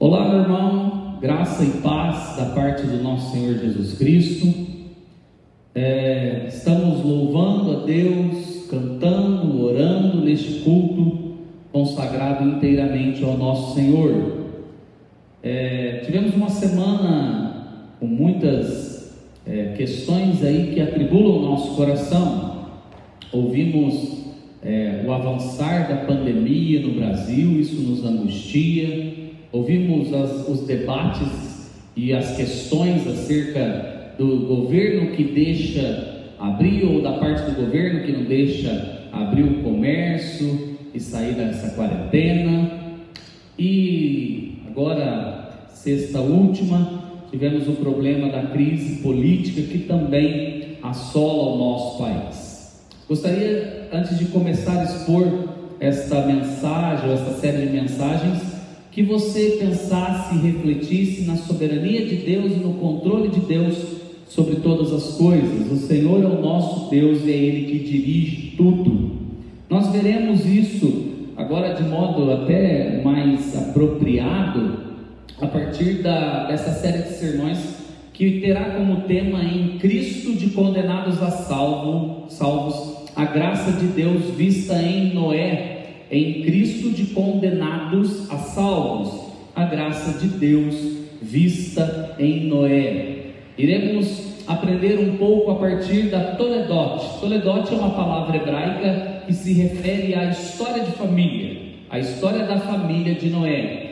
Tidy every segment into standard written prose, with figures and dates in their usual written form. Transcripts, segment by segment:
Olá, meu irmão, graça e paz da parte do nosso Senhor Jesus Cristo. Estamos louvando a Deus, cantando, orando neste culto consagrado inteiramente ao nosso Senhor. Tivemos uma semana com muitas questões aí que atribulam o nosso coração. Ouvimos o avançar da pandemia no Brasil, isso nos angustia. Ouvimos os debates e as questões acerca do governo que deixa abrir, ou da parte do governo que não deixa abrir o comércio e sair dessa quarentena. E agora, sexta última, tivemos o problema da crise política que também assola o nosso país. Gostaria, antes de começar a expor esta mensagem, ou esta série de mensagens, que você pensasse e refletisse na soberania de Deus e no controle de Deus sobre todas as coisas. O Senhor é o nosso Deus e é Ele que dirige tudo. Nós veremos isso agora de modo até mais apropriado a partir dessa série de sermões que terá como tema Em Cristo de condenados a salvos, a graça de Deus vista em Noé. Em Cristo de condenados a salvos, a graça de Deus vista em Noé. Iremos aprender um pouco a partir da Toledote. Toledote é uma palavra hebraica que se refere à história de família, a história da família de Noé.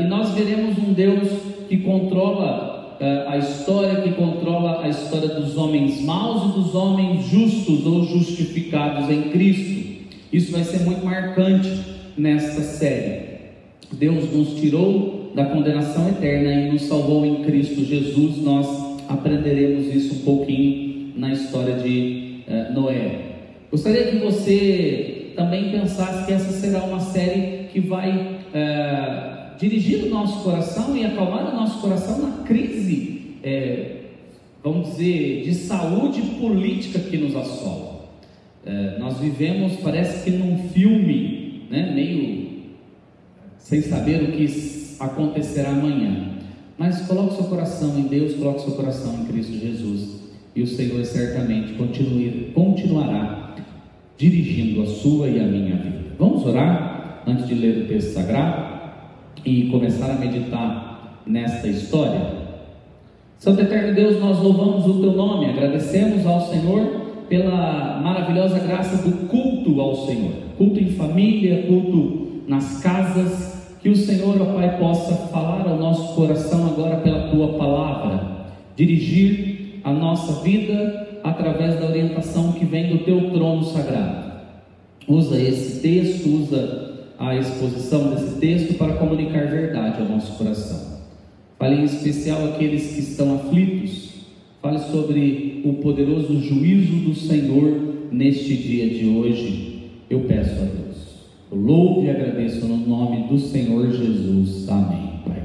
E nós veremos um Deus que controla a história, que controla a história dos homens maus e dos homens justos ou justificados em Cristo. Isso vai ser muito marcante nesta série. Deus nos tirou da condenação eterna e nos salvou em Cristo Jesus. Nós aprenderemos isso um pouquinho na história de Noé. Gostaria que você também pensasse que essa será uma série que vai dirigir o nosso coração e acalmar o nosso coração na crise, vamos dizer, de saúde política que nos assola. Nós vivemos, parece que num filme, meio sem saber o que acontecerá amanhã. Mas coloque seu coração em Deus, coloque seu coração em Cristo Jesus, e o Senhor certamente continuará dirigindo a sua e a minha vida. Vamos orar antes de ler o texto sagrado e começar a meditar nesta história. Santo Eterno Deus, nós louvamos o Teu nome, agradecemos ao Senhor pela maravilhosa graça do culto ao Senhor, culto em família, culto nas casas. Que o Senhor, ó Pai, possa falar ao nosso coração agora pela Tua palavra, dirigir a nossa vida através da orientação que vem do Teu trono sagrado. Usa esse texto, usa a exposição desse texto para comunicar verdade ao nosso coração. Fale em especial àqueles que estão aflitos. Fale sobre o poderoso juízo do Senhor neste dia de hoje. Eu peço a Deus. Eu louvo e agradeço no nome do Senhor Jesus. Amém, Pai.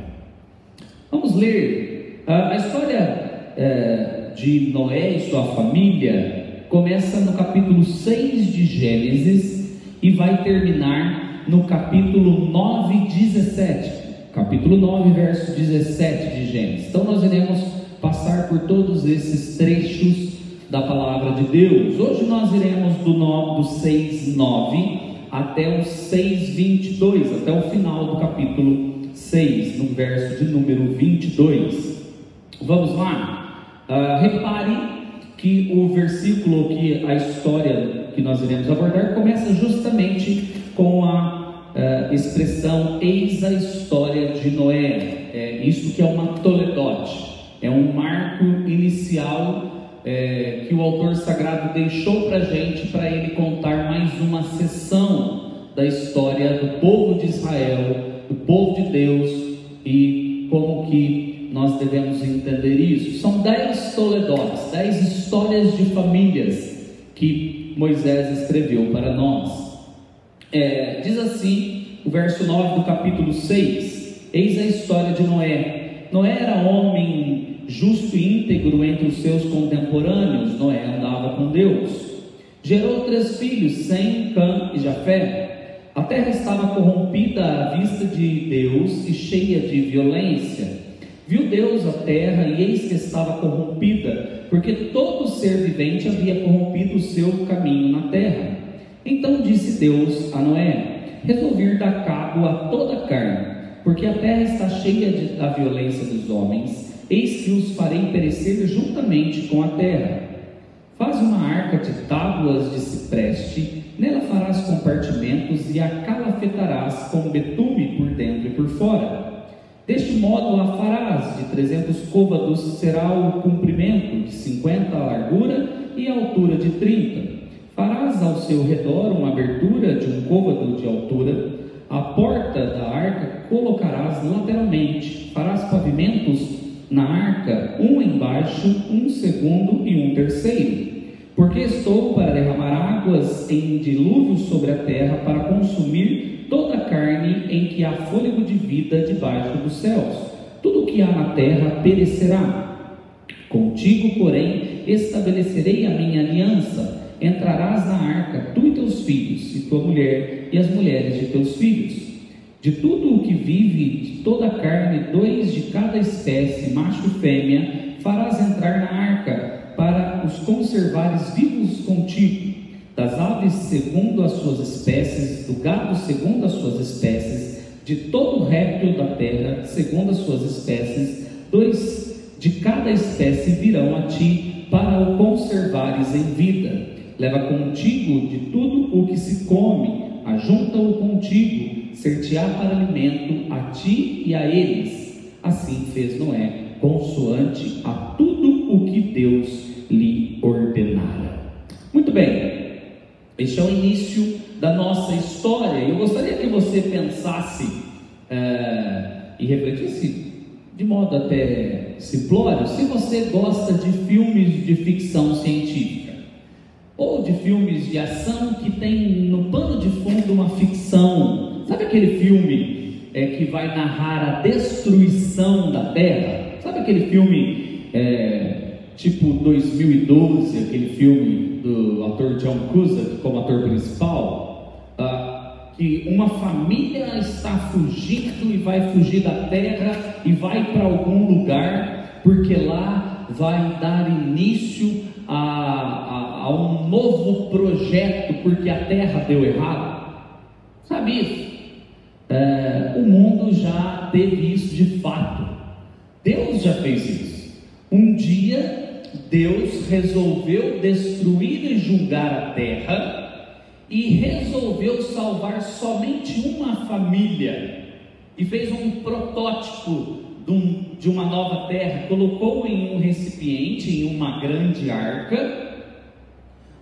Vamos ler. A história de Noé e sua família começa no capítulo 6 de Gênesis e vai terminar no capítulo 9, 17. Capítulo 9, verso 17 de Gênesis. Então nós iremos passar por todos esses trechos da palavra de Deus. Hoje nós iremos do 6:9 até o 6:22, até o final do capítulo 6, no verso de número 22. Vamos lá? Repare que o versículo, que a história que nós iremos abordar, começa justamente com a expressão eis a história de Noé. Isso que é uma toledote. É um marco inicial que o autor sagrado deixou para a gente, para ele contar mais uma sessão da história do povo de Israel, do povo de Deus, e como que nós devemos entender isso. São 10 toledotes, 10 histórias de famílias que Moisés escreveu para nós. Diz assim o verso 9 do capítulo 6: eis a história de Noé. Noé era homem justo e íntegro entre os seus contemporâneos. Noé andava com Deus. Gerou 3 filhos, Sem, Cã e Jafé. A terra estava corrompida à vista de Deus e cheia de violência. Viu Deus a terra, e eis que estava corrompida, porque todo ser vivente havia corrompido o seu caminho na terra. Então disse Deus a Noé: resolvi ir dar cabo a toda a carne, porque a terra está cheia da violência dos homens. Eis que os farei perecer juntamente com a terra. Faz uma arca de tábuas de cipreste, nela farás compartimentos e a calafetarás com betume por dentro e por fora. Deste modo a farás, de 300 côvados será o comprimento, de 50 a largura e a altura de 30. Farás ao seu redor uma abertura de 1 côvado de altura. A porta da arca colocarás lateralmente. Farás pavimentos na arca, um embaixo, um segundo e um terceiro. Porque estou para derramar águas em dilúvio sobre a terra, para consumir toda a carne em que há fôlego de vida debaixo dos céus. Tudo o que há na terra perecerá. Contigo, porém, estabelecerei a minha aliança. Entrarás na arca, tu e teus filhos, e tua mulher, e as mulheres de teus filhos. De tudo o que vive, de toda a carne, 2 de cada espécie, macho e fêmea, farás entrar na arca, para os conservares vivos contigo. Das aves segundo as suas espécies, do gado segundo as suas espécies, de todo o réptil da terra segundo as suas espécies, 2 de cada espécie virão a ti, para o conservares em vida. Leva contigo de tudo o que se come, ajunta-o contigo, ser-te-á para alimento a ti e a eles. Assim fez Noé, consoante a tudo o que Deus lhe ordenara. Muito bem, este é o início da nossa história. Eu gostaria que você pensasse e refletisse de modo até simplório, se você gosta de filmes de ficção científica ou de filmes de ação que tem no pano de fundo uma ficção. Sabe aquele filme que vai narrar a destruição da Terra? Sabe aquele filme tipo 2012, aquele filme do ator John Cusack como ator principal, que uma família está fugindo e vai fugir da Terra e vai para algum lugar, porque lá vai dar início a um novo projeto, porque a Terra deu errado. Sabe isso? O mundo já teve isso de fato. Deus já fez isso. Um dia Deus resolveu destruir e julgar a terra, e resolveu salvar somente uma família, e fez um protótipo de uma nova terra, colocou em um recipiente, em uma grande arca,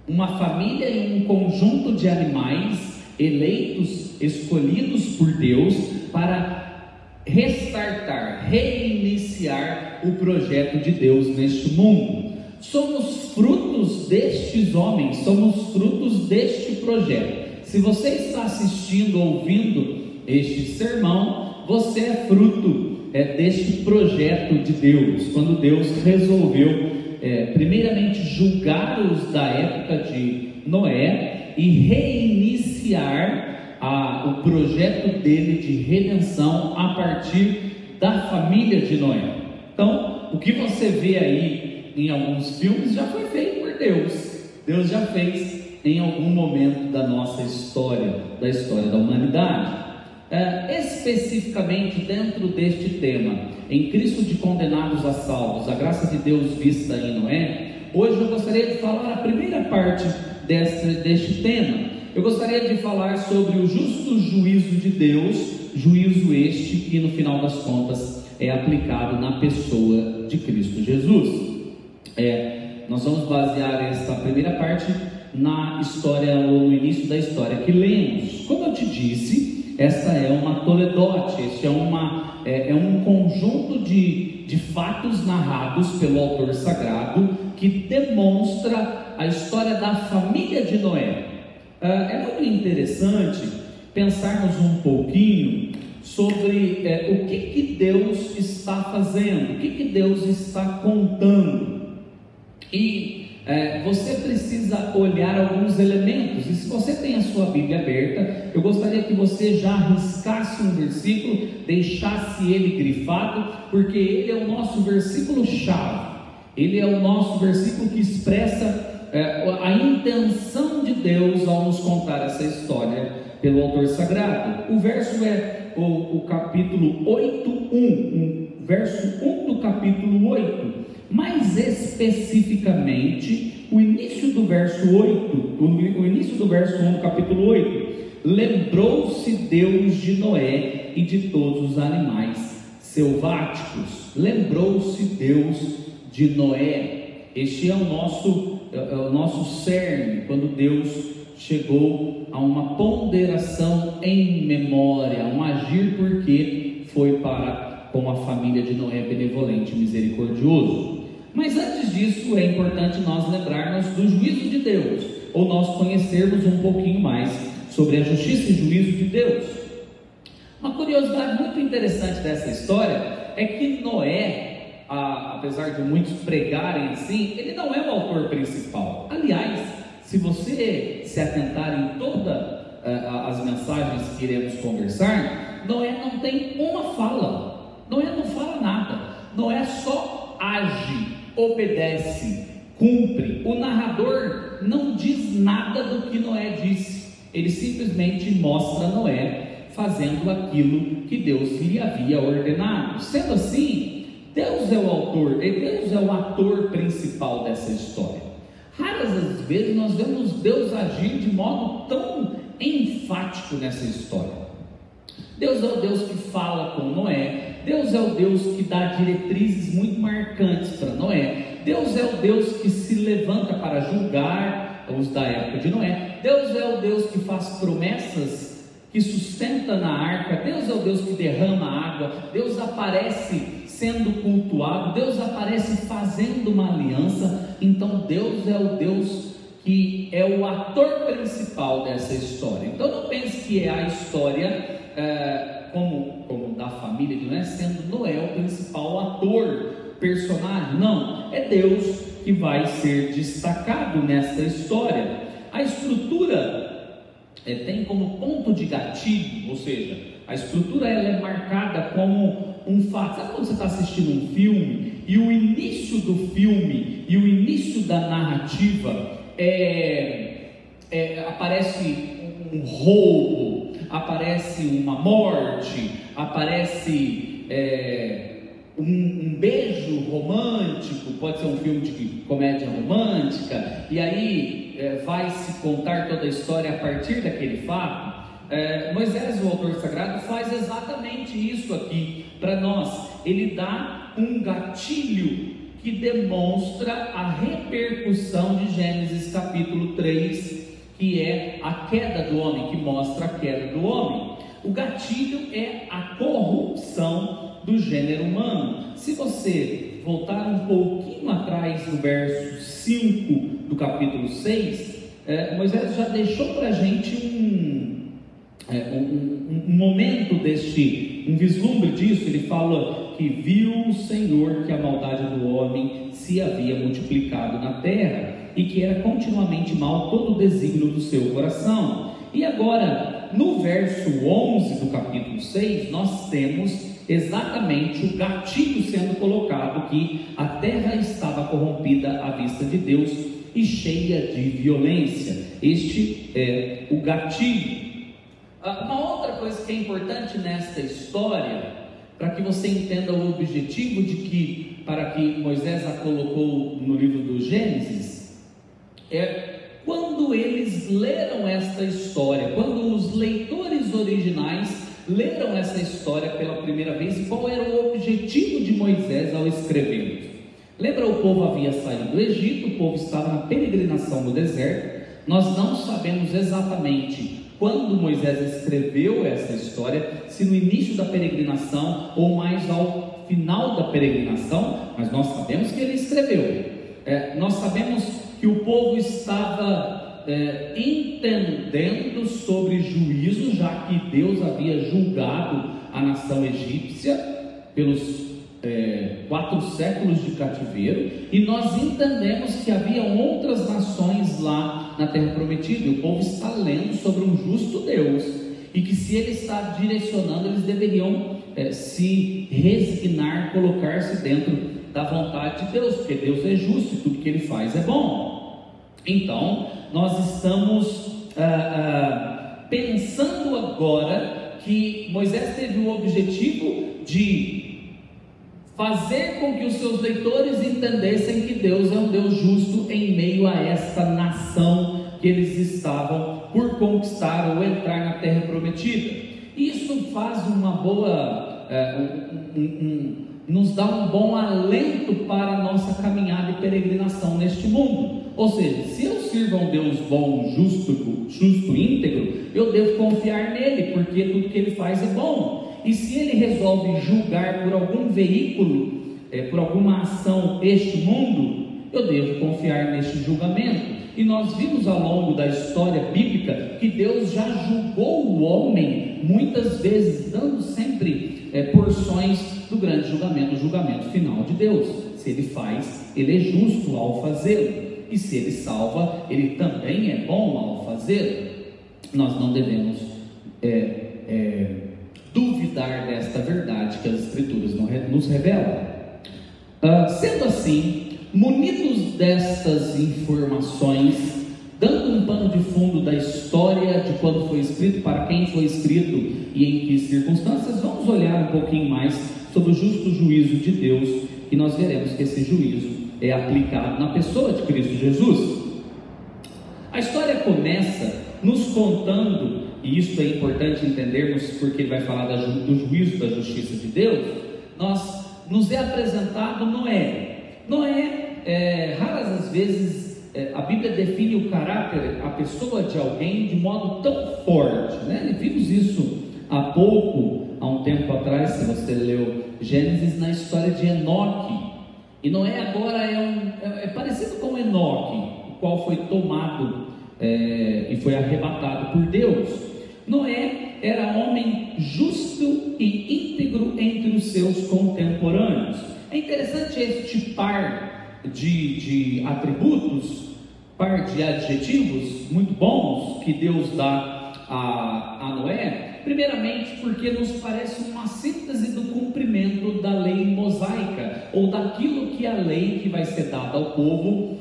uma família e um conjunto de animais eleitos, escolhidos por Deus para restartar, reiniciar o projeto de Deus neste mundo. Somos frutos destes homens, somos frutos deste projeto. Se você está assistindo, ouvindo este sermão, você é fruto deste projeto de Deus, quando Deus resolveu primeiramente julgar os da época de Noé e reiniciar o projeto dele de redenção a partir da família de Noé. Então, o que você vê aí em alguns filmes já foi feito por Deus. Deus já fez em algum momento da nossa história, da história da humanidade. Especificamente dentro deste tema, em Cristo de condenados a salvos, a graça de Deus vista em Noé, hoje eu gostaria de falar a primeira parte deste tema. Eu gostaria de falar sobre o justo juízo de Deus, juízo este que no final das contas é aplicado na pessoa de Cristo Jesus. Nós vamos basear esta primeira parte na história, ou no início da história que lemos. Como eu te disse, esta é uma toledote, este é um conjunto de fatos narrados pelo autor sagrado que demonstra a história da família de Noé. É muito interessante pensarmos um pouquinho sobre o que Deus está fazendo, o que Deus está contando. E você precisa olhar alguns elementos. E se você tem a sua Bíblia aberta, eu gostaria que você já riscasse um versículo, deixasse ele grifado, porque ele é o nosso versículo-chave. Ele é o nosso versículo que expressa a intenção de Deus ao nos contar essa história pelo autor sagrado. O verso é o capítulo 8:1, verso 1 do capítulo 8, mais especificamente o início do verso 8, o início do verso 1 do capítulo 8. Lembrou-se Deus de Noé e de todos os animais selváticos. Lembrou-se Deus de Noé. Este é o nosso cerne, quando Deus chegou a uma ponderação em memória, um agir porque foi para com a família de Noé benevolente e misericordioso. Mas antes disso é importante nós lembrarmos do juízo de Deus, ou nós conhecermos um pouquinho mais sobre a justiça e juízo de Deus. Uma curiosidade muito interessante dessa história é que Noé, apesar de muitos pregarem assim, ele não é o autor principal. Aliás, se você se atentar em todas as mensagens que iremos conversar, Noé não tem uma fala. Noé não fala nada. Noé só age, obedece, cumpre. O narrador não diz nada do que Noé disse. Ele simplesmente mostra Noé fazendo aquilo que Deus lhe havia ordenado. Sendo assim, Deus é o autor, Deus é o ator principal dessa história. Raras as vezes nós vemos Deus agir de modo tão enfático nessa história. Deus é o Deus que fala com Noé, Deus é o Deus que dá diretrizes muito marcantes para Noé, Deus é o Deus que se levanta para julgar os da época de Noé, Deus é o Deus que faz promessas, que sustenta na arca, Deus é o Deus que derrama água, Deus aparece sendo cultuado, Deus aparece fazendo uma aliança. Então Deus é o Deus que é o ator principal dessa história. Então não pense que é a história como da família de Noé, sendo Noé o principal ator, personagem. Não, é Deus que vai ser destacado nesta história. A estrutura tem como ponto de gatilho, ou seja, a estrutura ela é marcada como um fato. Sabe quando você está assistindo um filme e o início do filme e o início da narrativa aparece um roubo, aparece uma morte, aparece um beijo romântico, pode ser um filme de comédia romântica, e aí vai se contar toda a história a partir daquele fato. Moisés, o autor sagrado, faz exatamente isso aqui para nós. Ele dá um gatilho que demonstra a repercussão de Gênesis capítulo 3, que é a queda do homem, que mostra a queda do homem. O gatilho é a corrupção do gênero humano. Se você voltar um pouquinho atrás no verso 5 do capítulo 6, Moisés já deixou para a gente um momento um vislumbre disso. Ele fala que viu o Senhor que a maldade do homem se havia multiplicado na terra e que era continuamente mal todo o desígnio do seu coração. E agora, no verso 11 do capítulo 6, nós temos exatamente o gatilho sendo colocado, que a terra estava corrompida à vista de Deus e cheia de violência. Este é o gatilho. Uma outra coisa que é importante nesta história, para que você entenda o objetivo para que Moisés a colocou no livro do Gênesis, quando eles leram esta história, quando os leitores originais leram essa história pela primeira vez, qual era o objetivo de Moisés ao escrever? Lembra, o povo havia saído do Egito, o povo estava na peregrinação no deserto. Nós não sabemos exatamente quando Moisés escreveu essa história, se no início da peregrinação ou mais ao final da peregrinação, mas nós sabemos que ele escreveu. Nós sabemos que o povo estava entendendo sobre juízo, já que Deus havia julgado a nação egípcia pelos 4 séculos de cativeiro, e nós entendemos que havia outras nações lá na Terra Prometida, e o povo está lendo sobre um justo Deus, e que se Ele está direcionando, eles deveriam se resignar, colocar-se dentro da vontade de Deus, porque Deus é justo e tudo que Ele faz é bom. Então, nós estamos pensando agora que Moisés teve o objetivo de fazer com que os seus leitores entendessem que Deus é um Deus justo em meio a esta nação que eles estavam por conquistar ou entrar na Terra Prometida. Isso faz uma boa, nos dá um bom alento para a nossa caminhada e peregrinação neste mundo. Ou seja, se eu sirvo a um Deus bom, justo e íntegro, eu devo confiar nele, porque tudo que Ele faz é bom. E se Ele resolve julgar por algum veículo, por alguma ação este mundo, eu devo confiar neste julgamento. E nós vimos ao longo da história bíblica que Deus já julgou o homem muitas vezes, dando sempre porções do grande julgamento, o julgamento final de Deus. Se Ele faz, Ele é justo ao fazê-lo, e se Ele salva, Ele também é bom ao fazê-lo. Nós não devemos duvidar desta verdade que as Escrituras nos revelam. Sendo assim, munidos destas informações, dando um pano de fundo da história de quando foi escrito, para quem foi escrito e em que circunstâncias, vamos olhar um pouquinho mais sobre o justo juízo de Deus, e nós veremos que esse juízo é aplicado na pessoa de Cristo Jesus. A história começa nos contando, e isso é importante entendermos, porque ele vai falar do juízo da justiça de Deus. Nos é apresentado Noé. Raras as vezes a Bíblia define o caráter, a pessoa de alguém de modo tão forte, né? Vimos isso há um tempo atrás, se você leu Gênesis, na história de Enoque. E Noé agora é parecido com Enoque, o qual foi tomado e foi arrebatado por Deus. Noé era homem justo e íntegro entre os seus contemporâneos. É interessante este par de atributos, par de adjetivos muito bons que Deus dá a Noé. Primeiramente porque nos parece uma síntese do cumprimento da lei mosaica, ou daquilo que a lei que vai ser dada ao povo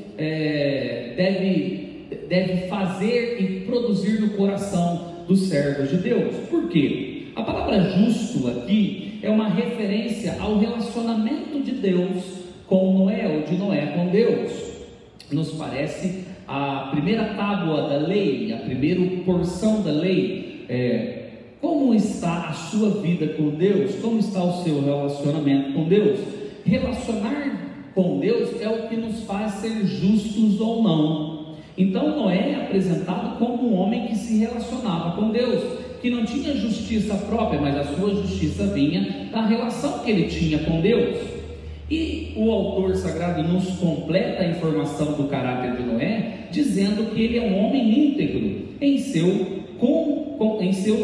deve fazer e produzir no coração dos servos de Deus. Por quê? A palavra justo aqui é uma referência ao relacionamento de Deus com Noé, ou de Noé com Deus. Nos parece a primeira tábua da lei, a primeira porção da lei. Como está a sua vida com Deus? Como está o seu relacionamento com Deus? Relacionar com Deus é o que nos faz ser justos ou não. Então Noé é apresentado como um homem que se relacionava com Deus, que não tinha justiça própria, mas a sua justiça vinha da relação que ele tinha com Deus. E o autor sagrado nos completa a informação do caráter de Noé, dizendo que ele é um homem íntegro em seu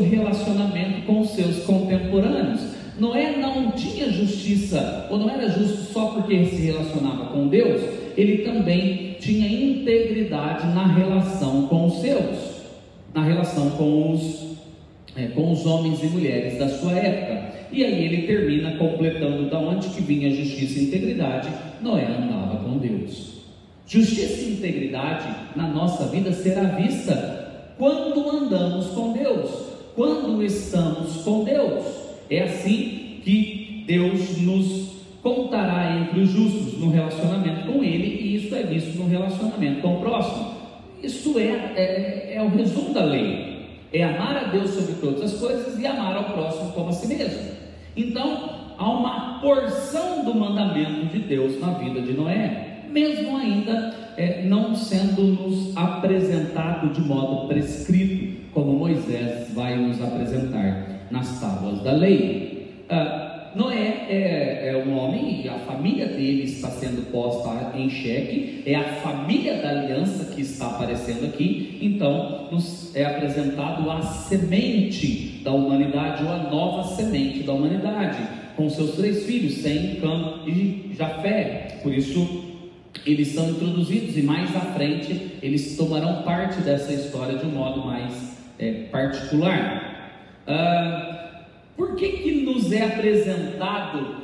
relacionamento com os seus contemporâneos. Noé não tinha justiça, ou não era justo só porque se relacionava com Deus, ele também tinha integridade na relação com os seus, na relação com os homens e mulheres da sua época. E aí ele termina completando da onde que vinha a justiça e integridade. Noé andava com Deus. Justiça e integridade na nossa vida será vista quando andamos com Deus, quando estamos com Deus. É assim que Deus nos contará entre os justos no relacionamento com Ele, e isso é visto no relacionamento com o próximo. Isso é o resumo da lei: é amar a Deus sobre todas as coisas e amar ao próximo como a si mesmo. Então há uma porção do mandamento de Deus na vida de Noé, mesmo ainda não sendo nos apresentado de modo prescrito, como Moisés vai nos apresentar nas tábuas da lei. Noé é um homem, e a família dele está sendo posta em xeque, é a família da aliança que está aparecendo aqui. Então nos é apresentado a semente da humanidade, ou a nova semente da humanidade, com seus 3 filhos, Sem, Cã e Jafé. Por isso eles são introduzidos, e mais à frente eles tomarão parte dessa história de um modo mais particular. Por que nos é apresentado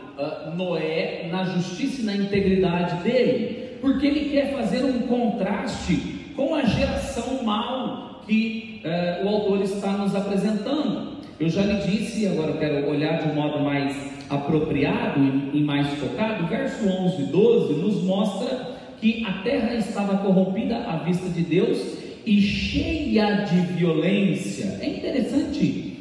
Noé na justiça e na integridade dele? Porque ele quer fazer um contraste com a geração mal que o autor está nos apresentando. Eu já lhe disse, agora eu quero olhar de um modo mais apropriado e mais focado. O verso 11 e 12 nos mostra que a terra estava corrompida à vista de Deus e cheia de violência. É interessante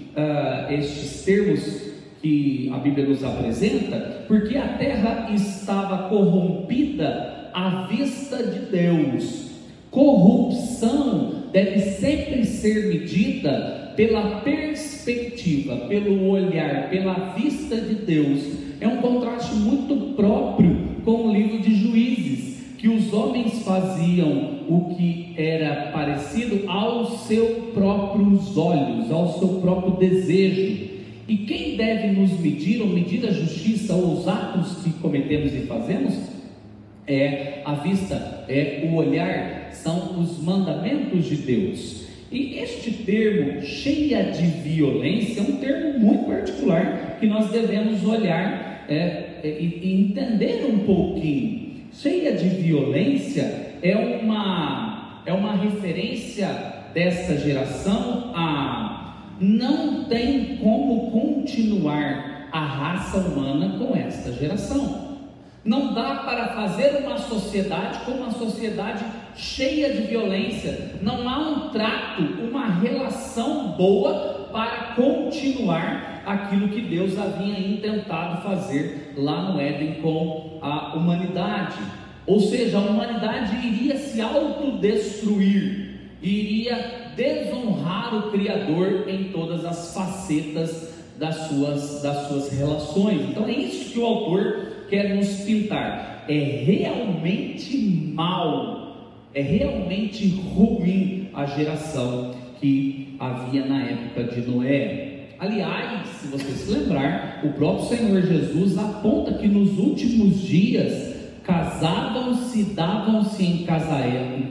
estes termos que a Bíblia nos apresenta, porque a terra estava corrompida à vista de Deus. Corrupção deve sempre ser medida pela perspectiva, pelo olhar, pela vista de Deus. É um contraste muito próprio com o livro de Juízes, que os homens faziam o que era parecido aos seus próprios olhos, ao seu próprio desejo. E quem deve nos medir, ou medir a justiça, ou os atos que cometemos e fazemos, é a vista, é o olhar, são os mandamentos de Deus. E este termo, cheia de violência, é um termo muito particular, que nós devemos olhar e entender um pouquinho. Cheia de violência é uma referência desta geração a não tem como continuar a raça humana com esta geração. Não dá para fazer uma sociedade como uma sociedade cheia de violência. Não há um trato, uma relação boa para continuar aquilo que Deus havia intentado fazer lá no Éden com a humanidade. Ou seja, a humanidade iria se autodestruir, iria desonrar o Criador em todas as facetas das suas relações. Então é isso que o autor quer nos pintar. É realmente mal, é realmente ruim a geração que havia na época de Noé. Aliás, se você se lembrar, o próprio Senhor Jesus aponta que nos últimos dias casavam-se, davam-se em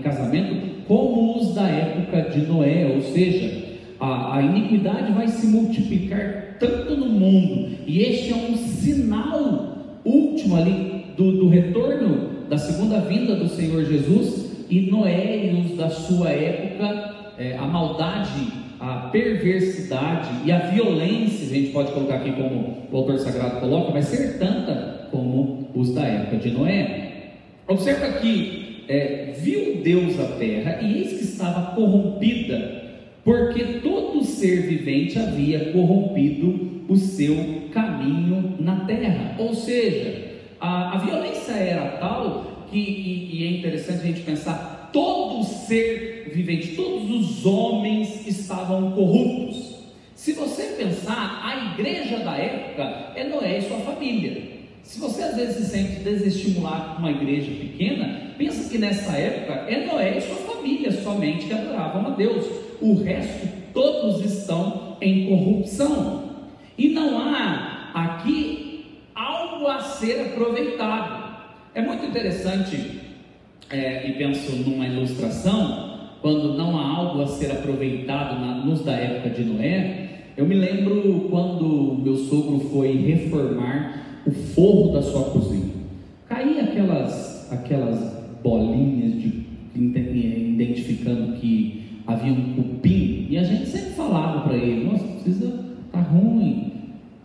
casamento como os da época de Noé. Ou seja, a iniquidade vai se multiplicar tanto no mundo, e este é um sinal último ali do retorno, da segunda vinda do Senhor Jesus. E Noé e os da sua época, a maldade, a perversidade e a violência, a gente pode colocar aqui como o autor sagrado coloca, vai ser tanta como os da época de Noé. Observa que viu Deus a terra, e eis que estava corrompida, porque todo ser vivente havia corrompido o seu caminho na terra. Ou seja, a violência era tal que, e é interessante a gente pensar, todo ser vivente, todos os homens estavam corruptos. Se você pensar, a igreja da época é Noé e sua família. Se você às vezes se sente desestimulado com uma igreja pequena, pensa que nessa época é Noé e sua família somente que adoravam a Deus. O resto, todos estão em corrupção. E não há aqui algo a ser aproveitado. É muito interessante, e penso numa ilustração, quando não há algo a ser aproveitado nos da época de Noé. Eu me lembro quando meu sogro foi reformar o forro da sua cozinha. Caía aquelas bolinhas identificando que havia um cupim, e a gente sempre falava para ele: nossa, tá ruim,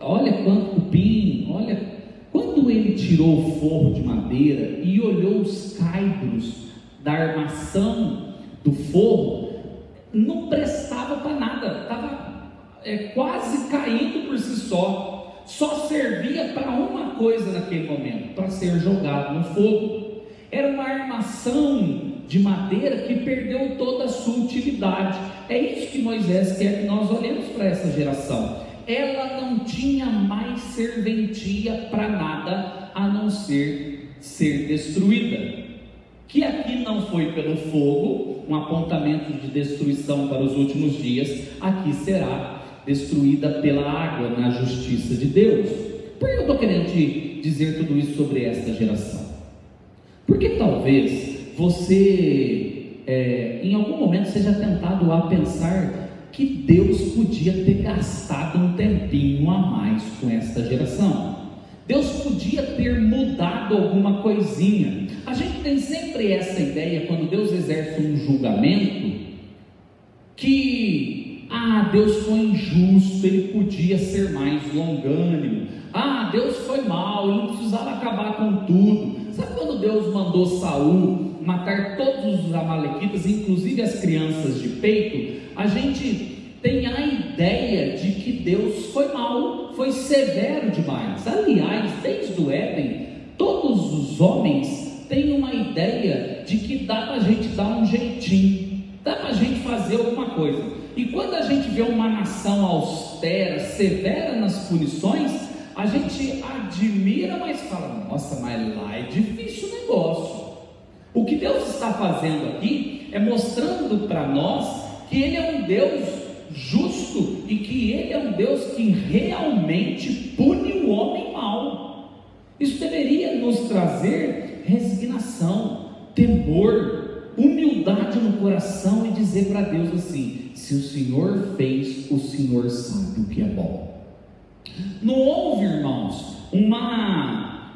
olha quanto cupim, olha. Quando ele tirou o forro de madeira e olhou os caibros da armação do forro, não prestava para nada, estava quase caindo por si só servia para uma coisa naquele momento, para ser jogado no fogo. Era uma armação de madeira que perdeu toda a sua utilidade. É isso que Moisés quer que nós olhemos para essa geração, ela não tinha mais serventia para nada a não ser destruída. Que aqui não foi pelo fogo, um apontamento de destruição para os últimos dias, aqui será destruída pela água, na justiça de Deus. Por que eu estou querendo te dizer tudo isso sobre esta geração? Porque talvez você, em algum momento, seja tentado a pensar que Deus podia ter gastado um tempinho a mais com esta geração. Deus podia ter mudado alguma coisinha. A gente tem sempre essa ideia, quando Deus exerce um julgamento, que Deus foi injusto, Ele podia ser mais longânimo. Deus foi mau, Ele não precisava acabar com tudo. Sabe quando Deus mandou Saul matar todos os amalequitas, inclusive as crianças de peito? A gente tem a ideia de que Deus foi mau, foi severo demais. Aliás, desde o Éden, todos os homens têm uma ideia de que dá para a gente dar um jeitinho, dá para a gente fazer alguma coisa. E quando a gente vê uma nação austera, severa nas punições, a gente admira, mas fala: nossa, mas lá é difícil o negócio. O que Deus está fazendo aqui é mostrando para nós que Ele é um Deus justo e que Ele é um Deus que realmente pune o homem mau. Isso deveria nos trazer resignação, temor, humildade no coração e dizer para Deus assim: se o Senhor fez, o Senhor sabe o que é bom. Não houve, irmãos, uma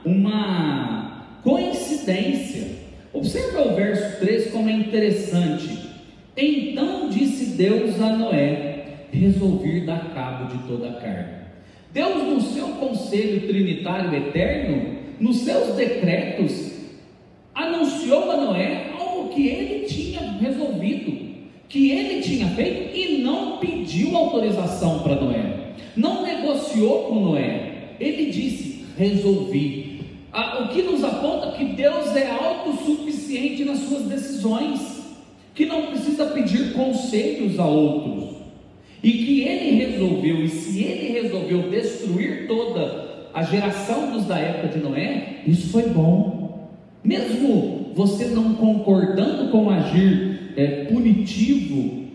coincidência. Observa o verso 3 como é interessante. Então disse Deus a Noé: resolvi dar cabo de toda a carne. Deus, no seu conselho trinitário eterno, nos seus decretos, anunciou a Noé algo que ele tinha resolvido, que ele tinha feito, e não pediu autorização para Noé, não negociou com Noé. Ele disse: resolvi. O que nos aponta que Deus é autossuficiente nas suas decisões, que não precisa pedir conselhos a outros, e que Ele resolveu. E se Ele resolveu destruir toda a geração dos da época de Noé, isso foi bom. Mesmo você não concordando com o agir punitivo,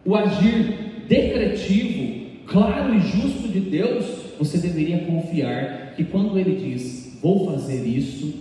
o agir decretivo, claro e justo de Deus, você deveria confiar que quando Ele diz: vou fazer isso,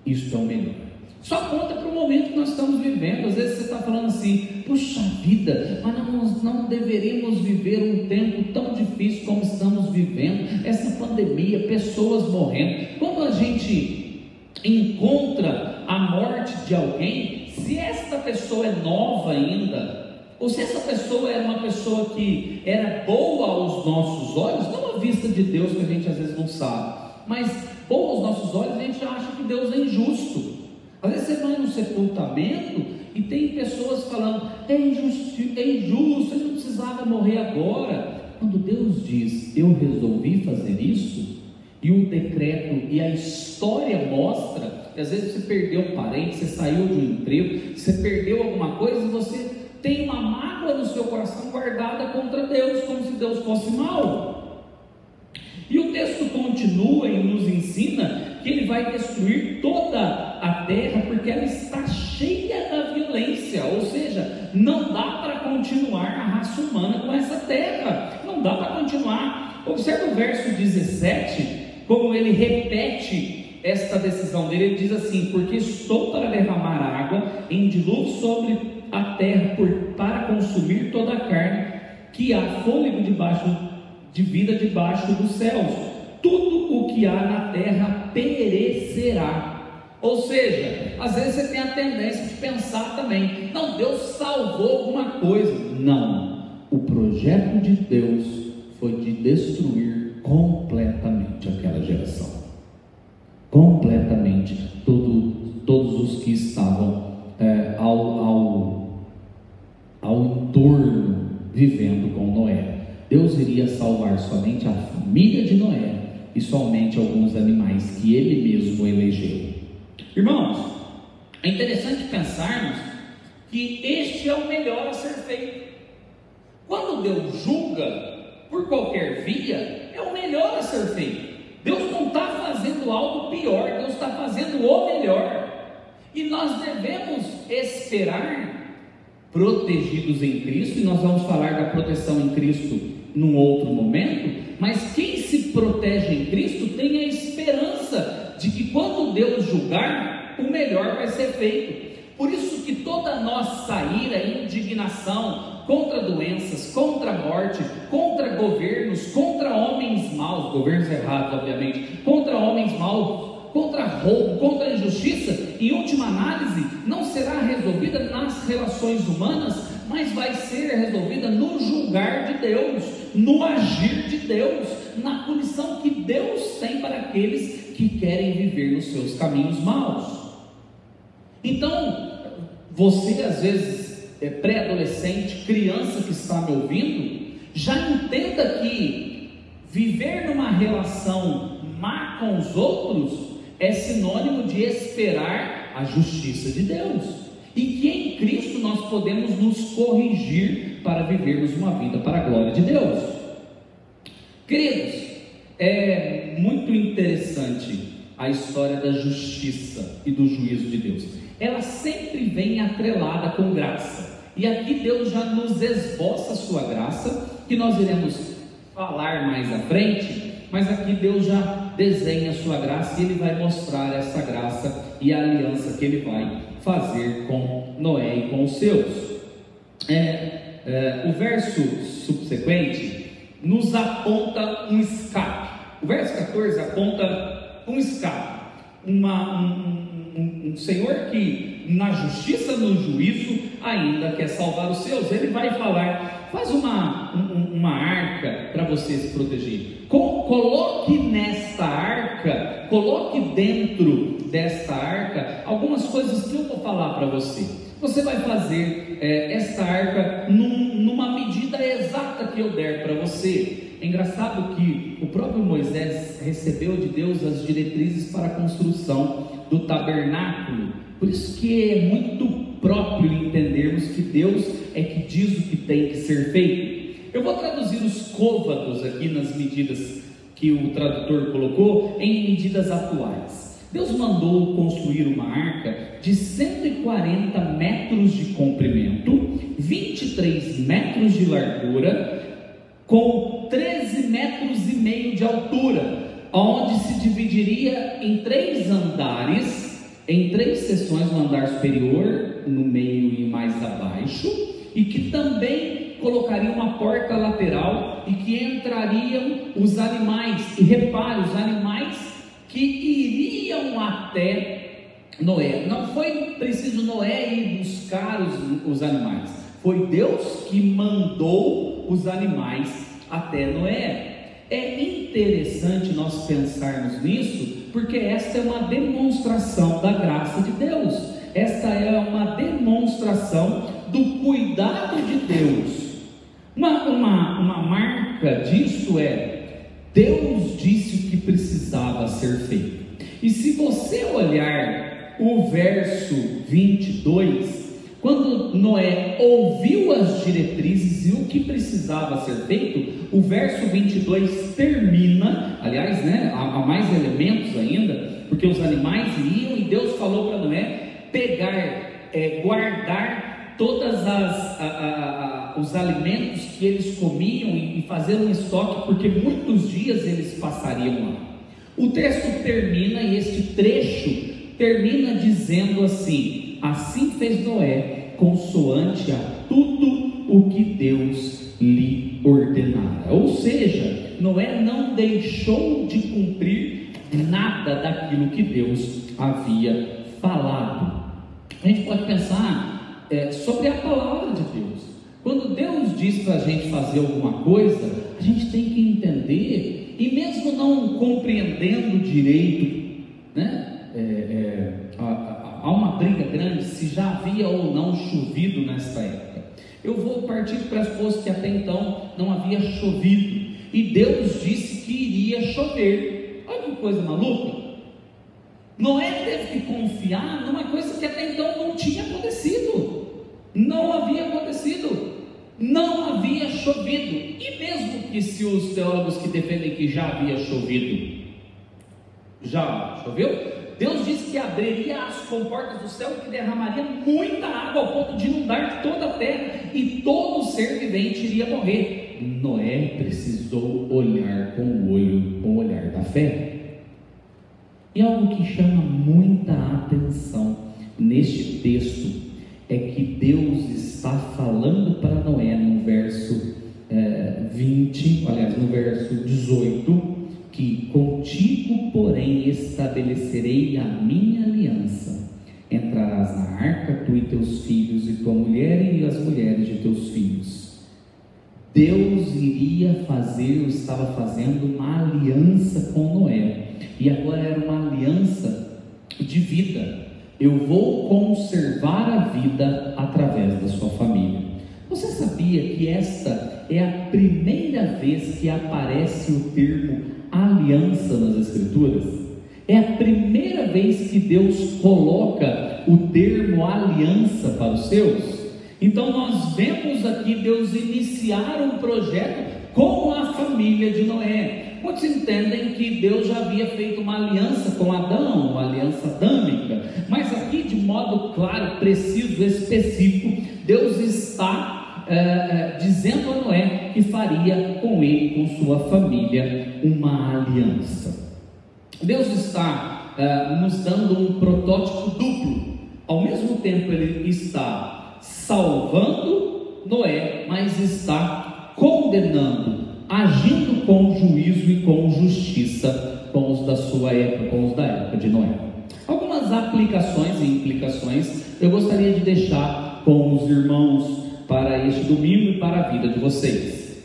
isso é o melhor. Só conta para o momento que nós estamos vivendo. Às vezes você está falando assim: puxa vida, mas nós não deveríamos viver um tempo tão difícil como estamos vivendo, essa pandemia, pessoas morrendo. Quando a gente encontra a morte de alguém, se esta pessoa é nova ainda, ou se essa pessoa era uma pessoa que era boa aos nossos olhos, não à vista de Deus, que a gente às vezes não sabe, mas boa aos nossos olhos, a gente acha que Deus é injusto. Às vezes você vai no sepultamento e tem pessoas falando: é injusto, ele não precisava morrer agora. Quando Deus diz: eu resolvi fazer isso, e o decreto e a história mostra que às vezes você perdeu um parente, você saiu de um emprego, você perdeu alguma coisa e você tem uma mágoa no seu coração guardada contra Deus, como se Deus fosse mau. E o texto continua e nos ensina que Ele vai destruir toda a terra, porque ela está cheia da violência. Ou seja, não dá para continuar a raça humana com essa terra, não dá para continuar. Observe o verso 17, como ele repete esta decisão dele. Ele diz assim: porque estou para derramar água em dilúvio sobre a terra, para consumir toda a carne, que há fôlego de vida debaixo dos céus. Tudo o que há na terra perecerá. Ou seja, às vezes você tem a tendência de pensar também: não, Deus salvou alguma coisa. Não, o projeto de Deus foi de destruir completamente aquela geração, completamente todos os que estavam ao entorno vivendo com Noé. Deus iria salvar somente a família de Noé e somente alguns animais que Ele mesmo elegeu. Irmãos, é interessante pensarmos que este é o melhor a ser feito. Quando Deus julga, por qualquer via, é o melhor a ser feito. Deus não está fazendo algo pior, Deus está fazendo o melhor. E nós devemos esperar, protegidos em Cristo, e nós vamos falar da proteção em Cristo num outro momento, mas quem se protege em Cristo tem a esperança de que quando Deus julgar, o melhor vai ser feito. Por isso que toda a nossa ira e indignação contra doenças, contra a morte, contra governos, contra homens maus, governos errados obviamente, contra homens maus, contra roubo, contra a injustiça, em última análise, não será resolvida nas relações humanas, mas vai ser resolvida no julgar de Deus, no agir de Deus, na punição que Deus tem para aqueles que querem viver nos seus caminhos maus. Então, você às vezes é pré-adolescente, criança que está me ouvindo, já entenda que viver numa relação má com os outros é sinônimo de esperar a justiça de Deus, e que em Cristo nós podemos nos corrigir para vivermos uma vida para a glória de Deus. Queridos, é muito interessante a história da justiça e do juízo de Deus. Ela sempre vem atrelada com graça, e aqui Deus já nos esboça a sua graça, que nós iremos falar mais à frente, mas aqui Deus já desenha a sua graça, e Ele vai mostrar essa graça e a aliança que Ele vai fazer com Noé e com os seus. O verso subsequente nos aponta um escape. O verso 14 aponta um escape, um Senhor que na justiça, no juízo, ainda quer salvar os seus. Ele vai falar: faz uma arca para você se proteger, coloque nesta arca, coloque dentro desta arca algumas coisas que eu vou falar para você. Você vai fazer esta arca numa medida exata que eu der para você. É engraçado que o próprio Moisés recebeu de Deus as diretrizes para a construção do tabernáculo. Por isso que é muito próprio entendermos que Deus é que diz o que tem que ser feito. Eu vou traduzir os côvados aqui nas medidas que o tradutor colocou em medidas atuais. Deus mandou construir uma arca de 140 metros de comprimento, 23 metros de largura, com 13 metros e meio de altura, onde se dividiria em 3 andares, em 3 seções, no andar superior, no meio e mais abaixo, e que também colocaria uma porta lateral e que entrariam os animais. E repare, os animais que iriam até Noé. Não foi preciso Noé ir buscar os animais, foi Deus que mandou os animais até Noé. É interessante nós pensarmos nisso, porque esta é uma demonstração da graça de Deus, esta é uma demonstração do cuidado de Deus. Uma marca disso é: Deus disse o que precisava ser feito. E se você olhar o verso 22, quando Noé ouviu as diretrizes e o que precisava ser feito, o verso 22 termina, aliás, há mais elementos ainda, porque os animais iriam e Deus falou para Noé pegar, guardar todas os alimentos que eles comiam e fazer um estoque, porque muitos dias eles passariam lá. O texto termina, e este trecho termina dizendo assim: assim fez Noé, consoante a tudo o que Deus lhe ordenara. Ou seja, Noé não deixou de cumprir nada daquilo que Deus havia falado. A gente pode pensar sobre a palavra de Deus. Quando Deus diz para a gente fazer alguma coisa, a gente tem que entender, e mesmo não compreendendo direito, há uma briga grande se já havia ou não chovido nesta época. Eu vou partir do pressuposto que até então não havia chovido, e Deus disse que iria chover. Olha que coisa maluca. Noé teve que confiar numa coisa que até então não tinha acontecido, não havia acontecido. não havia chovido. E mesmo que se os teólogos que defendem que já havia chovido, já choveu, Deus disse que abriria as comportas do céu e que derramaria muita água ao ponto de inundar toda a terra e todo ser vivente iria morrer. Noé precisou olhar com o olhar da fé. E algo que chama muita atenção neste texto é que Deus está falando para Noé no verso 20, aliás, no verso 18, que contigo, porém, estabelecerei a minha aliança. Entrarás na arca, tu e teus filhos, e tua mulher e as mulheres de teus filhos. Deus iria fazer, ou estava fazendo uma aliança com Noé, e agora era uma aliança de vida. Eu vou conservar a vida através da sua família. Você sabia que esta é a primeira vez que aparece o termo aliança nas Escrituras? É a primeira vez que Deus coloca o termo aliança para os seus. Então nós vemos aqui Deus iniciar um projeto com a família de Noé. Muitos entendem que Deus já havia feito uma aliança com Adão, uma aliança adâmica, mas aqui de modo claro, preciso, específico, Deus está dizendo a Noé que faria com ele, com sua família, uma aliança. Deus está nos dando um protótipo duplo. Ao mesmo tempo ele está salvando Noé, mas está condenando, agindo com juízo e com justiça com os da sua época, com os da época de Noé. Algumas aplicações e implicações eu gostaria de deixar com os irmãos para este domingo e para a vida de vocês.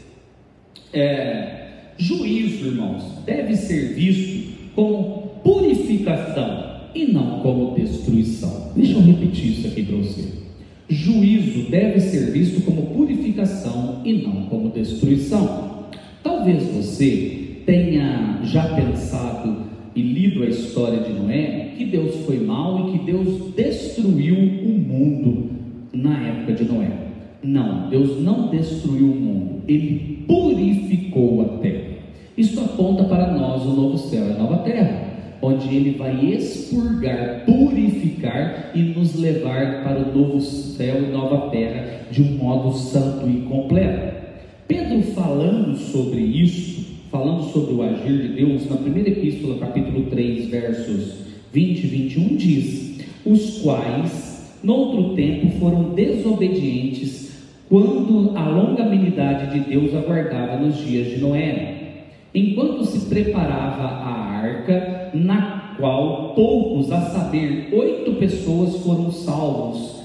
Juízo, irmãos, deve ser visto como purificação e não como destruição. Deixa eu repetir isso aqui para você. Juízo deve ser visto como purificação e não como destruição. Talvez você tenha já pensado e lido a história de Noé, que Deus foi mau e que Deus destruiu o mundo na época de Noé. Não, Deus não destruiu o mundo, Ele purificou a terra. Isso aponta para nós o novo céu e a nova terra, onde Ele vai expurgar, purificar e nos levar para o novo céu e nova terra de um modo santo e completo. Pedro, falando sobre isso, falando sobre o agir de Deus, na primeira epístola, capítulo 3, versos 20 e 21, diz: os quais, noutro tempo, foram desobedientes, quando a longanimidade de Deus aguardava nos dias de Noé, enquanto se preparava a arca, na qual poucos, a saber, 8 pessoas foram salvos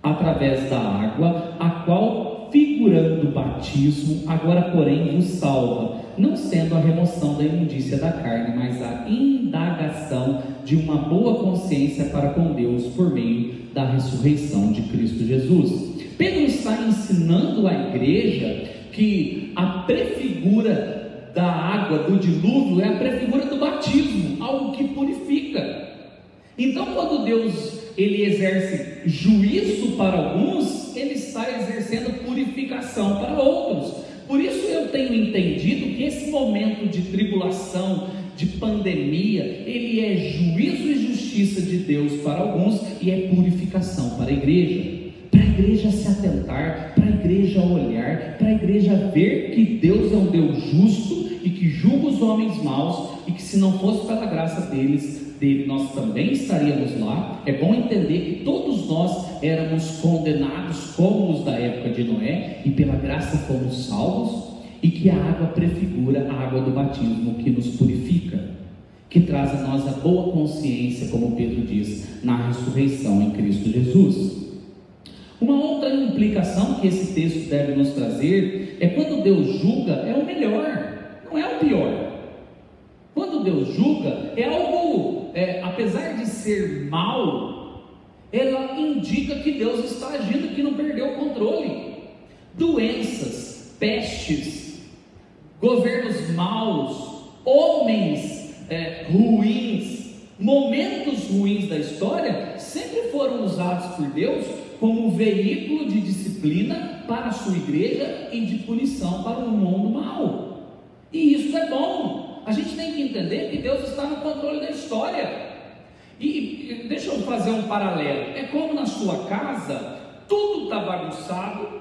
através da água, a qual, figurando o batismo, agora porém vos salva, não sendo a remoção da imundícia da carne, mas a indagação de uma boa consciência para com Deus por meio da ressurreição de Cristo Jesus. Pedro está ensinando à igreja que a prefigura da água do dilúvio é a prefigura do batismo, algo que purifica. Então, quando Deus ele exerce juízo para alguns, ele está exercendo purificação para outros. Por isso eu tenho entendido que esse momento de tribulação, de pandemia, ele é juízo e justiça de Deus para alguns e é purificação para a igreja. Para a igreja se atentar, para a igreja olhar, para a igreja ver que Deus é um Deus justo e que julga os homens maus, e que se não fosse pela graça dele, nós também estaríamos lá. É bom entender que todos nós éramos condenados como os da época de Noé, e pela graça fomos salvos, e que a água prefigura a água do batismo que nos purifica, que traz a nós a boa consciência, como Pedro diz, na ressurreição em Cristo Jesus. Uma outra implicação que esse texto deve nos trazer é quando Deus julga, é o melhor, não é o pior. Quando Deus julga, é algo, apesar de ser mal, ela indica que Deus está agindo, que não perdeu o controle. Doenças, pestes, governos maus, homens ruins, momentos ruins da história, sempre foram usados por Deus como veículo de disciplina para a sua igreja e de punição para o mundo mau. E isso é bom. A gente tem que entender que Deus está no controle da história. E deixa eu fazer um paralelo. É como na sua casa, tudo está bagunçado,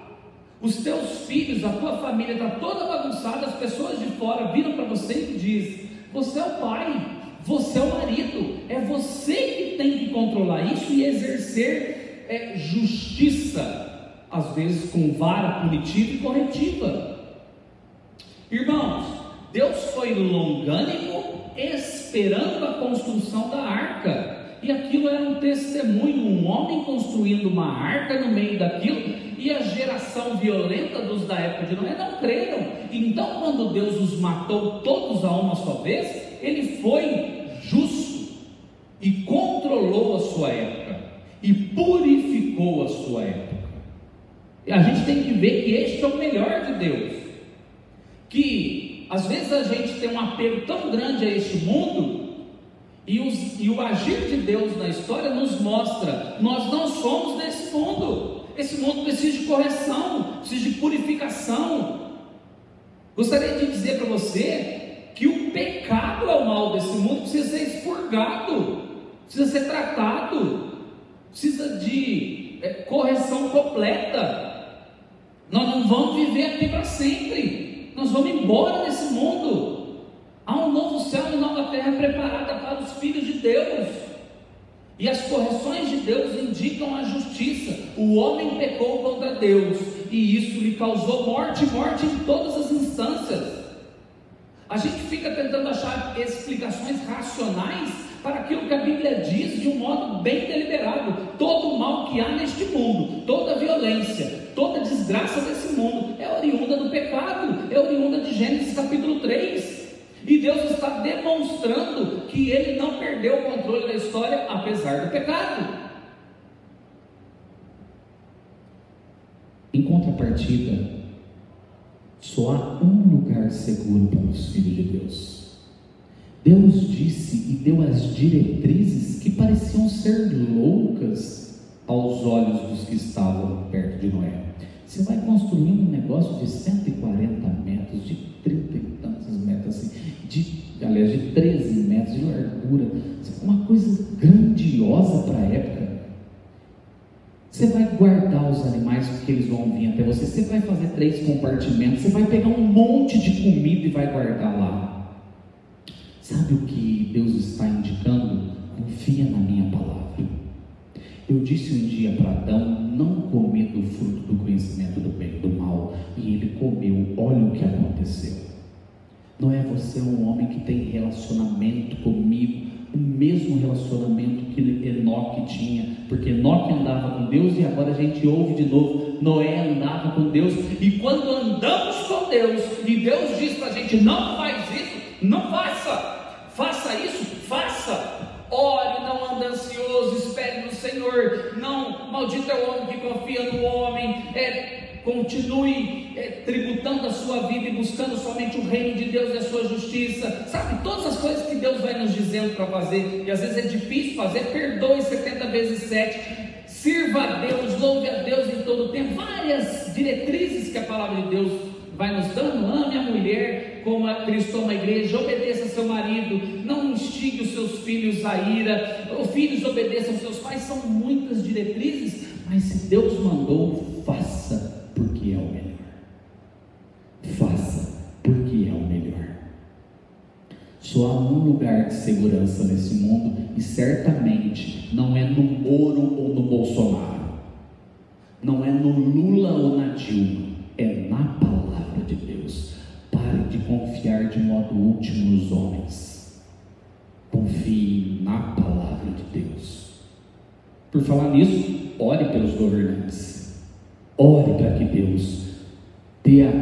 os teus filhos, a tua família está toda bagunçada, as pessoas de fora viram para você e dizem: você é o pai, você é o marido, é você que tem que controlar isso e exercer justiça, às vezes com vara punitiva e corretiva. Irmãos, Deus foi longânimo, esperando a construção da arca, e aquilo era um testemunho, um homem construindo uma arca no meio daquilo, e a geração violenta dos da época de Noé não creram. Então, quando Deus os matou todos a uma só vez, Ele foi justo e controlou a sua época e purificou a sua época. A gente tem que ver que este é o melhor de Deus, que às vezes a gente tem um apego tão grande a este mundo, e o agir de Deus na história nos mostra: nós não somos desse mundo. Esse mundo precisa de correção, precisa de purificação. Gostaria de dizer para você que o pecado é o mal desse mundo, precisa ser expurgado, precisa ser tratado, precisa de correção completa. Nós não vamos viver aqui para sempre, nós vamos embora desse mundo. Há um novo céu e nova terra preparada para os filhos de Deus, e as correções de Deus indicam a justiça. O homem pecou contra Deus, e isso lhe causou morte em todas as instâncias. A gente fica tentando achar explicações racionais para aquilo que a Bíblia diz de um modo bem deliberado. Todo o mal que há neste mundo, toda a violência, toda a desgraça desse mundo é oriunda do pecado, é oriunda de Gênesis capítulo 3. E Deus está demonstrando que Ele não perdeu o controle da história, apesar do pecado. Em contrapartida, só há um lugar seguro para os filhos de Deus. Deus disse e deu as diretrizes que pareciam ser loucas aos olhos dos que estavam perto de Noé. Você vai construir um negócio de 140 metros, de 30 e tantos metros, assim, aliás, de 13 metros de largura, uma coisa grandiosa para a época. Você vai guardar os animais porque eles vão vir até você, você vai fazer 3 compartimentos, você vai pegar um monte de comida e vai guardar lá. Sabe o que Deus está indicando? Confia na minha palavra. Eu disse um dia para Adão: não come do fruto do conhecimento do bem e do mal, e ele comeu. Olha o que aconteceu. Não é você um homem que tem relacionamento comigo, o mesmo relacionamento que Enoque tinha, porque Enoque andava com Deus, e agora a gente ouve de novo: Noé andava com Deus. E quando andamos com Deus, e Deus diz para a gente: não faz isso, não faça isso, faça. Ore, não ande ansioso, espere no Senhor. Não, maldito é o homem que confia no homem. Continue tributando a sua vida e buscando somente o reino de Deus e a sua justiça. Sabe, todas as coisas que Deus vai nos dizendo para fazer, e às vezes é difícil fazer. Perdoe 70 vezes 7. Sirva a Deus, louve a Deus em todo o tempo. Várias diretrizes que a palavra de Deus vai nos dando. Ame a mulher como a Cristo ama a igreja, obedeça a seu marido, não instigue os seus filhos à ira, os filhos obedeçam aos seus pais. São muitas diretrizes, mas se Deus mandou, faça, porque é o melhor. Faça, porque é o melhor. Só há um lugar de segurança nesse mundo, e certamente não é no Moro ou no Bolsonaro, não é no Lula ou na Dilma, é na palavra de Deus. Pare de confiar de modo último nos homens, confie na palavra de Deus. Por falar nisso, ore pelos governantes, ore para que Deus dê a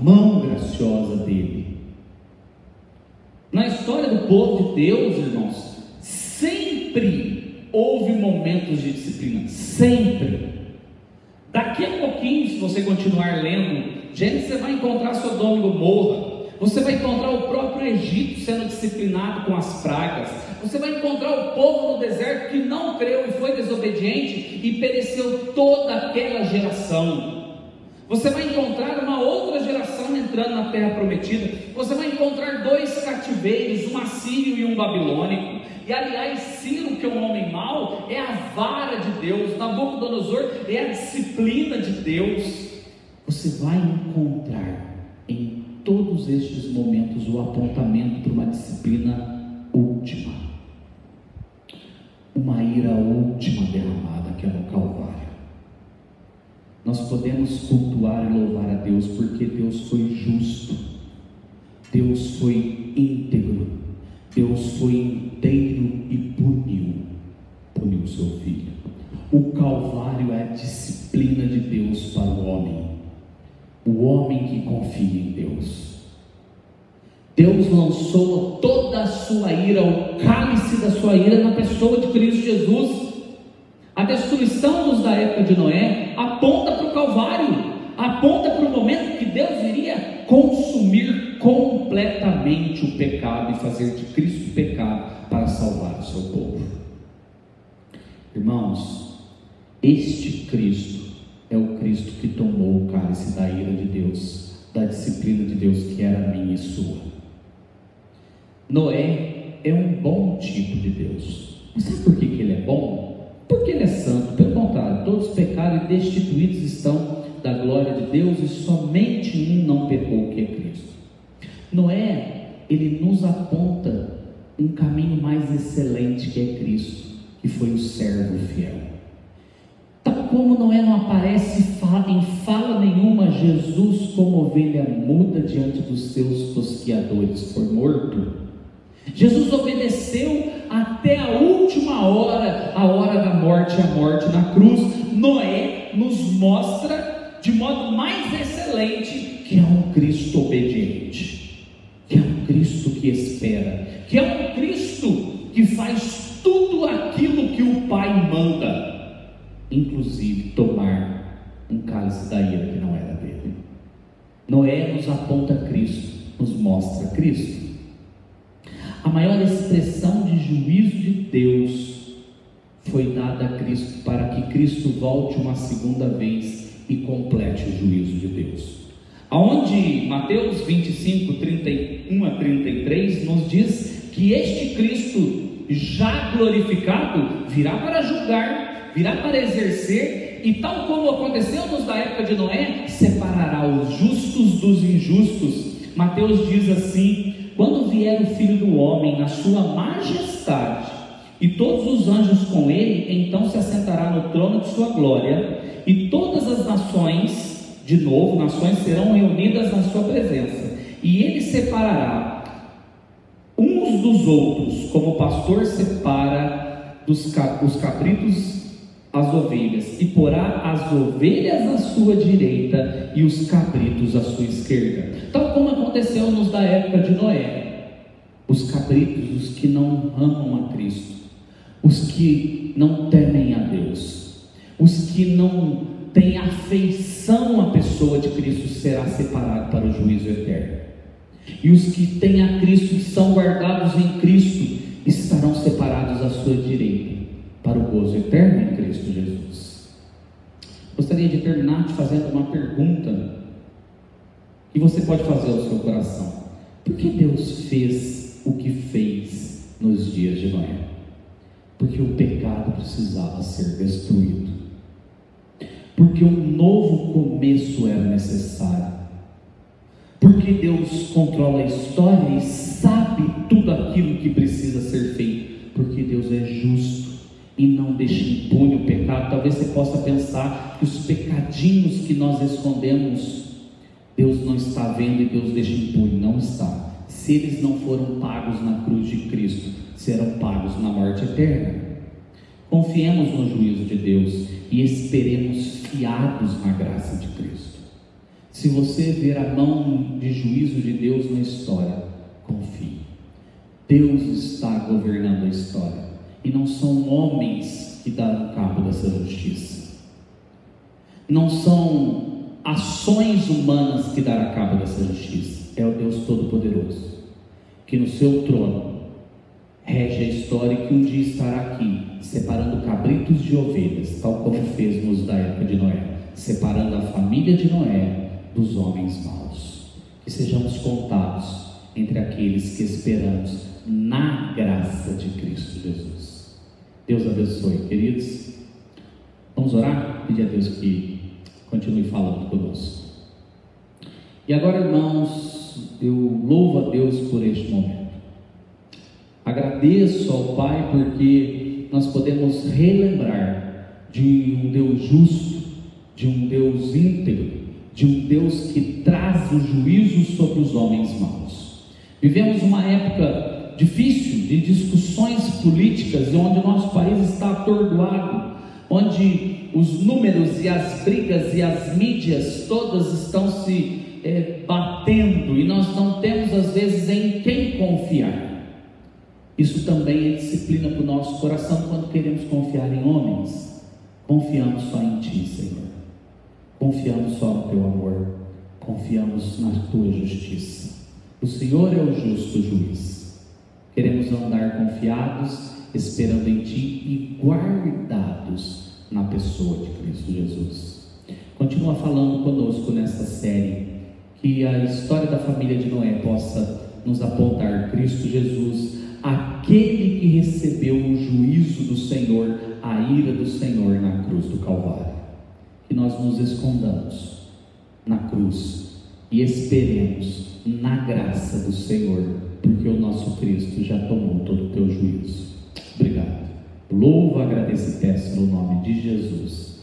mão graciosa dele. Na história do povo de Deus, irmãos, sempre houve momentos de disciplina, sempre. Daqui a pouquinho, se você continuar lendo Gênesis, você vai encontrar Sodoma e Gomorra, você vai encontrar o próprio Egito sendo disciplinado com as pragas. Você vai encontrar o povo no deserto que não creu e foi desobediente e pereceu toda aquela geração. Você vai encontrar uma outra geração entrando na terra prometida. Você vai encontrar 2 cativeiros, um assírio e um babilônico. E aliás, Ciro, que é um homem mau, é a vara de Deus. Nabucodonosor é a disciplina de Deus. Você vai encontrar em todos estes momentos o apontamento para uma disciplina última, uma ira última derramada, que é no Calvário. Nós podemos cultuar e louvar a Deus porque Deus foi justo, Deus foi íntegro, Deus foi inteiro e puniu seu filho. O Calvário é a disciplina de Deus para o homem que confia em Deus. Deus lançou toda a sua ira, o cálice da sua ira na pessoa de Cristo Jesus. A destruição da época de Noé aponta para o Calvário, aponta para o momento que Deus iria consumir completamente o pecado e fazer de Cristo pecado para salvar o seu povo. Irmãos, este Cristo é o Cristo que tomou o cálice da ira de Deus, da disciplina de Deus que era minha e sua. Noé é um bom tipo de Deus. Mas sabe por que ele é bom? Porque ele é santo. Pelo contrário, todos pecaram e destituídos estão da glória de Deus, e somente um não pecou, que é Cristo. Noé, ele nos aponta um caminho mais excelente, que é Cristo, que foi o servo fiel. Tal como Noé não aparece em fala nenhuma Jesus como ovelha muda diante dos seus tosquiadores, foi morto. Jesus obedeceu até a última hora, a hora da morte, a morte na cruz. Noé nos mostra de modo mais excelente que é um Cristo obediente, que é um Cristo que espera, que é um Cristo que faz tudo aquilo que o Pai manda, inclusive tomar um cálice da ira que não era dele. Noé nos aponta Cristo, nos mostra Cristo. A maior expressão de juízo de Deus foi dada a Cristo, para que Cristo volte uma segunda vez e complete o juízo de Deus. Aonde Mateus 25, 31 a 33 nos diz que este Cristo já glorificado virá para julgar, virá para exercer, e tal como aconteceu nos da época de Noé, separará os justos dos injustos. Mateus diz assim: quando vier o Filho do Homem na sua majestade, e todos os anjos com ele, então se assentará no trono de sua glória, e todas as nações, de novo, nações serão reunidas na sua presença, e ele separará uns dos outros, como o pastor separa os cabritos as ovelhas, e porá as ovelhas à sua direita e os cabritos à sua esquerda, tal como aconteceu nos da época de Noé. Os cabritos, os que não amam a Cristo, os que não temem a Deus, os que não têm afeição à pessoa de Cristo, será separado para o juízo eterno. E os que têm a Cristo, que são guardados em Cristo, estarão separados à sua direita para o gozo eterno em Cristo Jesus. Gostaria de terminar te fazendo uma pergunta que você pode fazer ao seu coração: por que Deus fez o que fez nos dias de Noé? Porque o pecado precisava ser destruído, porque um novo começo era necessário, porque Deus controla a história e sabe tudo aquilo que precisa ser feito, porque Deus é justo e não deixa impune o pecado. Talvez você possa pensar que os pecadinhos que nós escondemos, Deus não está vendo e Deus deixa impune. Não está. Se eles não foram pagos na cruz de Cristo, serão pagos na morte eterna. Confiemos no juízo de Deus e esperemos fiados na graça de Cristo. Se você ver a mão de juízo de Deus na história, confie. Deus está governando a história, e não são homens que darão cabo dessa justiça, não são ações humanas que darão cabo dessa justiça, é o Deus Todo-Poderoso, que no seu trono rege a história e que um dia estará aqui, separando cabritos de ovelhas, tal como fez nos da época de Noé, separando a família de Noé dos homens maus. Que sejamos contados entre aqueles que esperamos na graça de Cristo Jesus. Deus abençoe, queridos. Vamos orar? Pedir a Deus que continue falando conosco. E agora, irmãos, eu louvo a Deus por este momento. Agradeço ao Pai porque nós podemos relembrar de um Deus justo, de um Deus íntegro, de um Deus que traz o juízo sobre os homens maus. Vivemos uma época difícil de discussões políticas, onde o nosso país está atordoado, onde os números e as brigas e as mídias todas estão se batendo, e nós não temos às vezes em quem confiar. Isso também é disciplina para o nosso coração quando queremos confiar em homens. Confiamos só em Ti, Senhor. Confiamos só no Teu amor. Confiamos na Tua justiça. O Senhor é o justo juiz. Queremos andar confiados, esperando em Ti e guardados na pessoa de Cristo Jesus. Continua falando conosco nesta série, que a história da família de Noé possa nos apontar Cristo Jesus, aquele que recebeu o juízo do Senhor, a ira do Senhor na cruz do Calvário. Que nós nos escondamos na cruz e esperemos na graça do Senhor, porque o nosso Cristo já tomou todo o teu juízo. Obrigado. Louvo, agradeço e peço no nome de Jesus.